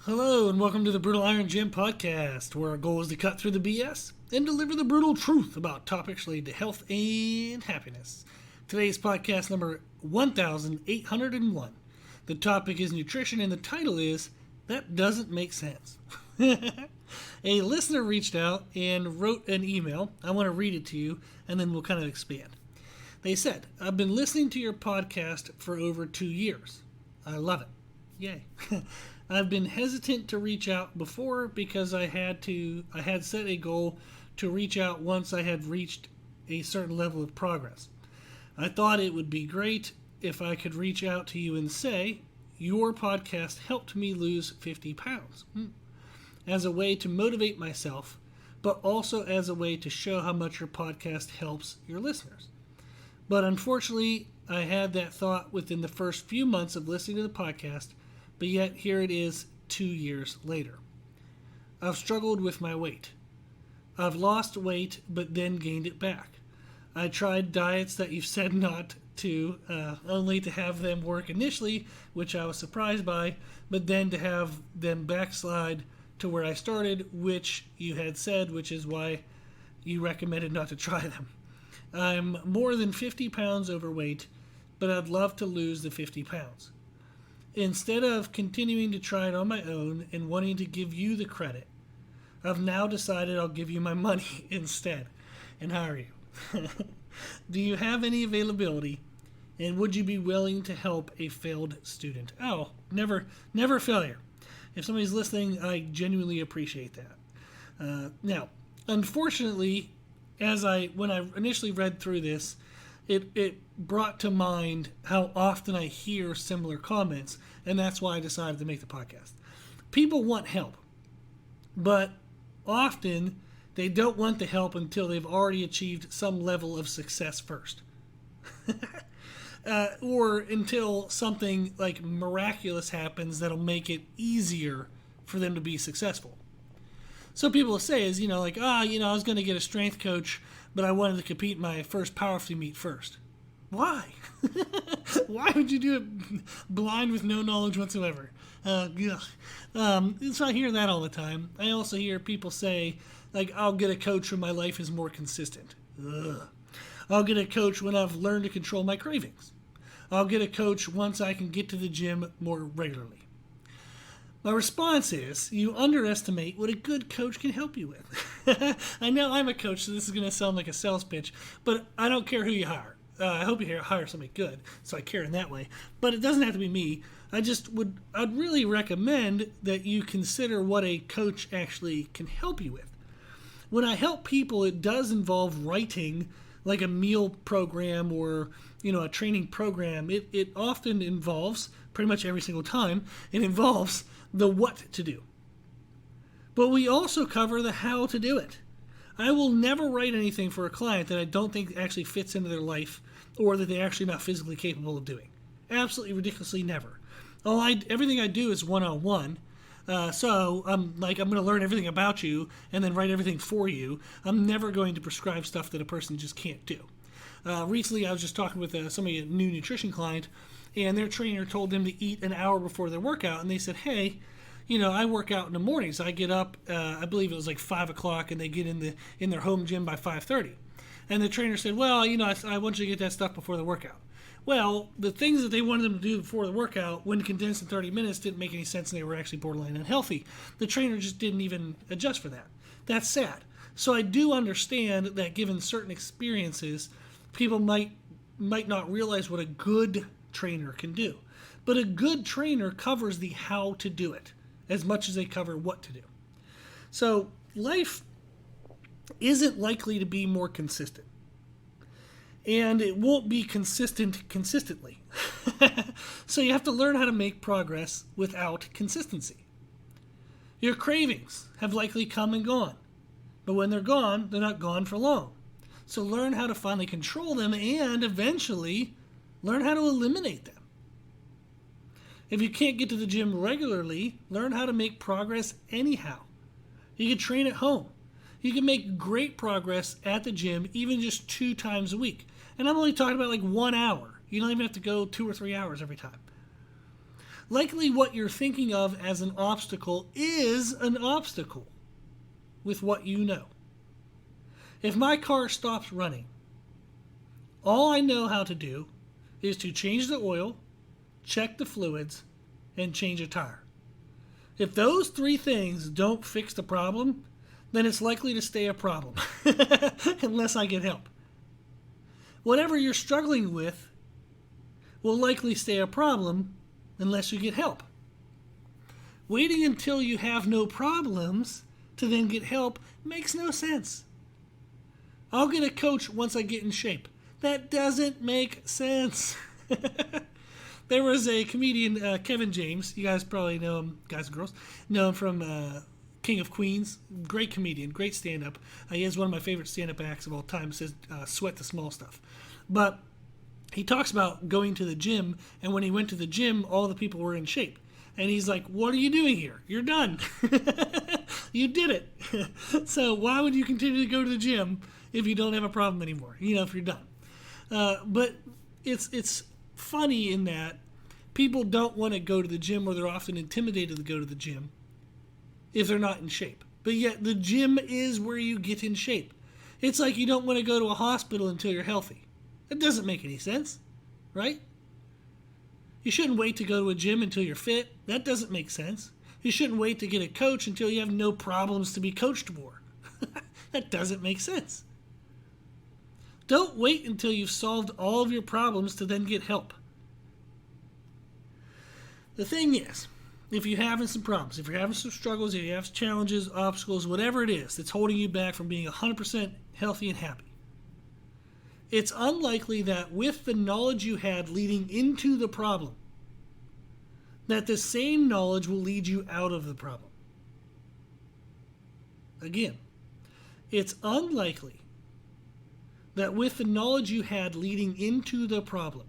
Hello, and welcome to the Brutal Iron Gym podcast, where our goal is to cut through the BS and deliver the brutal truth about topics related to health and happiness. Today's podcast number 1801. The topic is nutrition, and the title is That Doesn't Make Sense. A listener reached out and wrote an email. I want to read it to you, and then we'll kind of expand. They said, I've been listening to your podcast for over 2 years. I love it. Yay. I've been hesitant to reach out before because I had set a goal to reach out once I had reached a certain level of progress. I thought it would be great if I could reach out to you and say, your podcast helped me lose 50 pounds. As a way to motivate myself, but also as a way to show how much your podcast helps your listeners. But unfortunately, I had that thought within the first few months of listening to the podcast, but yet here it is 2 years later. I've struggled with my weight. I've lost weight, but then gained it back. I tried diets that you've said not to, only to have them work initially, which I was surprised by, but then to have them backslide to where I started, which you had said, which is why you recommended not to try them. I'm more than 50 pounds overweight, but I'd love to lose the 50 pounds. Instead of continuing to try it on my own and wanting to give you the credit, I've now decided I'll give you my money instead and hire you. Do you have any availability, and would you be willing to help a failed student? Oh, never failure. If somebody's listening, I genuinely appreciate that. Now, unfortunately, when I initially read through this, it brought to mind how often I hear similar comments, and that's why I decided to make the podcast. People want help, but often they don't want the help until they've already achieved some level of success first. Or until something like miraculous happens that'll make it easier for them to be successful. So people will say is, I was going to get a strength coach, but I wanted to compete in my first powerlifting meet first. Why? Why would you do it blind with no knowledge whatsoever? So I hear that all the time. I also hear people say, I'll get a coach when my life is more consistent. I'll get a coach when I've learned to control my cravings. I'll get a coach once I can get to the gym more regularly. My response is, you underestimate what a good coach can help you with. I know I'm a coach, so this is going to sound like a sales pitch, but I don't care who you hire. I hope you hire somebody good, so I care in that way. But it doesn't have to be me. I'd really recommend that you consider what a coach actually can help you with. When I help people, it does involve writing like a meal program or a training program. It often involves, pretty much every single time, it involves the what to do. But we also cover the how to do it. I will never write anything for a client that I don't think actually fits into their life or that they're actually not physically capable of doing. Absolutely ridiculously never. Everything I do is one-on-one. So I'm going to learn everything about you and then write everything for you. I'm never going to prescribe stuff that a person just can't do. Recently, I was just talking with a new nutrition client, and their trainer told them to eat an hour before their workout, and they said, hey, I work out in the mornings. I get up, I believe it was like 5 o'clock, and they get in their home gym by 5:30. And the trainer said, well, I want you to get that stuff before the workout. Well, the things that they wanted them to do before the workout, when condensed in 30 minutes, didn't make any sense, and they were actually borderline unhealthy. The trainer just didn't even adjust for that. That's sad. So I do understand that given certain experiences, people might not realize what a good trainer can do. But a good trainer covers the how to do it as much as they cover what to do. So life isn't likely to be more consistent. And it won't be consistent consistently. So you have to learn how to make progress without consistency. Your cravings have likely come and gone. But when they're gone, they're not gone for long. So learn how to finally control them and eventually learn how to eliminate them. If you can't get to the gym regularly, learn how to make progress anyhow. You can train at home. You can make great progress at the gym even just 2 times a week. And I'm only talking about like 1 hour. You don't even have to go 2 or 3 hours every time. Likely what you're thinking of as an obstacle is an obstacle with what you know. If my car stops running, all I know how to do is to change the oil, check the fluids, and change a tire. If those three things don't fix the problem, then it's likely to stay a problem unless I get help. Whatever you're struggling with will likely stay a problem unless you get help. Waiting until you have no problems to then get help makes no sense. I'll get a coach once I get in shape. That doesn't make sense. There was a comedian, Kevin James. You guys probably know him, guys and girls. Know him from King of Queens. Great comedian, great stand-up. He is one of my favorite stand-up acts of all time. It says, sweat the small stuff. But he talks about going to the gym, and when he went to the gym, all the people were in shape. And he's like, what are you doing here? You're done. You did it. So why would you continue to go to the gym if you don't have a problem anymore? If you're done. But it's funny in that people don't want to go to the gym, or they're often intimidated to go to the gym if they're not in shape. But yet the gym is where you get in shape. It's like you don't want to go to a hospital until you're healthy. That doesn't make any sense, right? You shouldn't wait to go to a gym until you're fit. That doesn't make sense. You shouldn't wait to get a coach until you have no problems to be coached for. That doesn't make sense. Don't wait until you've solved all of your problems to then get help. The thing is, if you're having some problems, if you're having some struggles, if you have challenges, obstacles, whatever it is that's holding you back from being 100% healthy and happy, it's unlikely that with the knowledge you had leading into the problem, that the same knowledge will lead you out of the problem. Again, it's unlikely that with the knowledge you had leading into the problem,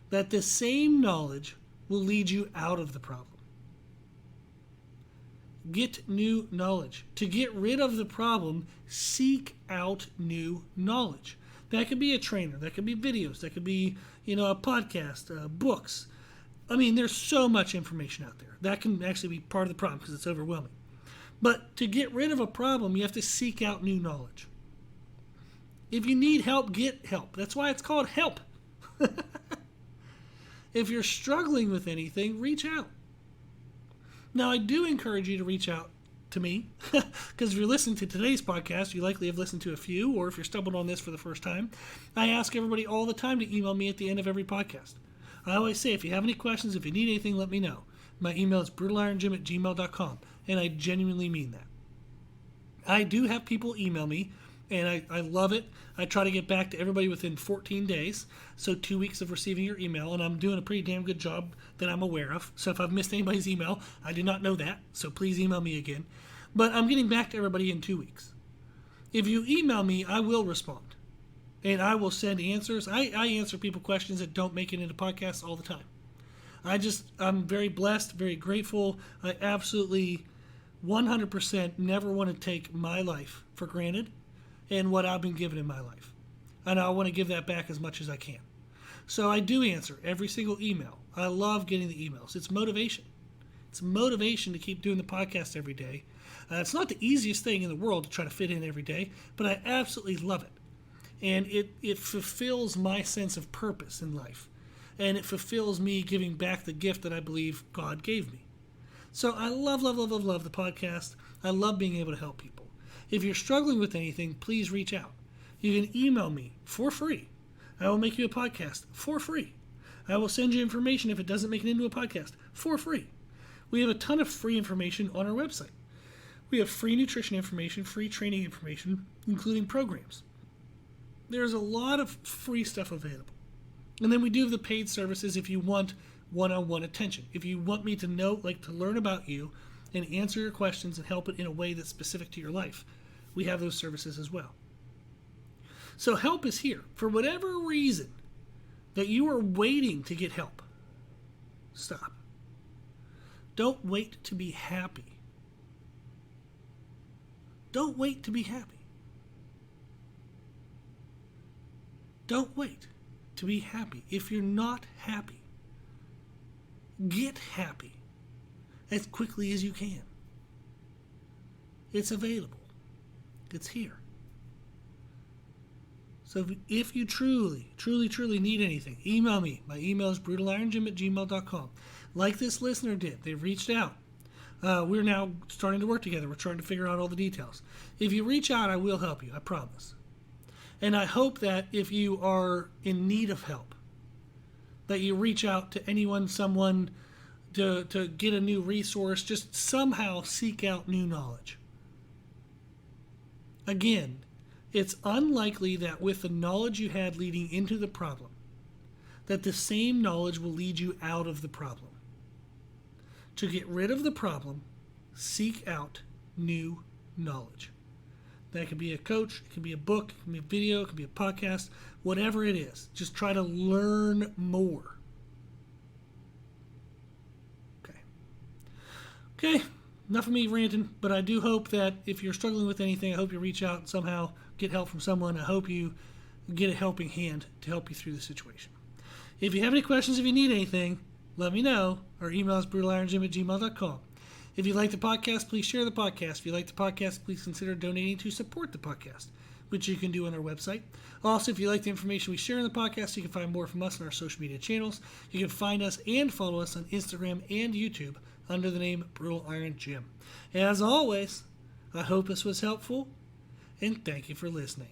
that the same knowledge will lead you out of the problem. Get new knowledge. To get rid of the problem, seek out new knowledge. That could be a trainer. That could be videos. That could be, a podcast, books. I mean, there's so much information out there. That can actually be part of the problem because it's overwhelming. But to get rid of a problem, you have to seek out new knowledge. If you need help, get help. That's why it's called help. If you're struggling with anything, reach out. Now, I do encourage you to reach out to me, because if you're listening to today's podcast, you likely have listened to a few, or if you're stumbled on this for the first time, I ask everybody all the time to email me at the end of every podcast. I always say, if you have any questions, if you need anything, let me know. My email is brutalirongym@gmail.com, and I genuinely mean that. I do have people email me, and I love it. I try to get back to everybody within 14 days, so 2 weeks of receiving your email, and I'm doing a pretty damn good job that I'm aware of. So if I've missed anybody's email, I did not know that, so please email me again. But I'm getting back to everybody in 2 weeks. If you email me, I will respond, and I will send answers. I answer people questions that don't make it into podcasts all the time. I'm very blessed, very grateful. I absolutely 100% never want to take my life for granted and what I've been given in my life. And I want to give that back as much as I can. So I do answer every single email. I love getting the emails. It's motivation. It's motivation to keep doing the podcast every day. It's not the easiest thing in the world to try to fit in every day, but I absolutely love it. And it fulfills my sense of purpose in life. And it fulfills me giving back the gift that I believe God gave me. So I love the podcast. I love being able to help people. If you're struggling with anything, please reach out. You can email me for free. I will make you a podcast for free. I will send you information if it doesn't make it into a podcast for free. We have a ton of free information on our website. We have free nutrition information, free training information, including programs. There's a lot of free stuff available. And then we do have the paid services if you want one-on-one attention. If you want me to to learn about you and answer your questions and help it in a way that's specific to your life, we have those services as well. So help is here. For whatever reason that you are waiting to get help, stop. Don't wait to be happy. Don't wait to be happy. Don't wait to be happy. If you're not happy, Get happy as quickly as you can. It's available. It's here. So if you truly, truly, truly need anything, email me. My email is brutalironjim@gmail.com. Like this listener did. They reached out. We're now starting to work together. We're trying to figure out all the details. If you reach out, I will help you. I promise. And I hope that if you are in need of help, that you reach out to anyone, someone, to get a new resource. Just somehow seek out new knowledge. Again, it's unlikely that with the knowledge you had leading into the problem, that the same knowledge will lead you out of the problem. To get rid of the problem, seek out new knowledge. That could be a coach, it could be a book, it could be a video, it could be a podcast, whatever it is. Just try to learn more. Okay, enough of me ranting, but I do hope that if you're struggling with anything, I hope you reach out and somehow get help from someone. I hope you get a helping hand to help you through the situation. If you have any questions, if you need anything, let me know. Our email is brutalironjim@gmail.com. If you like the podcast, please share the podcast. If you like the podcast, please consider donating to support the podcast, which you can do on our website. Also, if you like the information we share in the podcast, you can find more from us on our social media channels. You can find us and follow us on Instagram and YouTube under the name Brutal Iron Jim. As always, I hope this was helpful, and thank you for listening.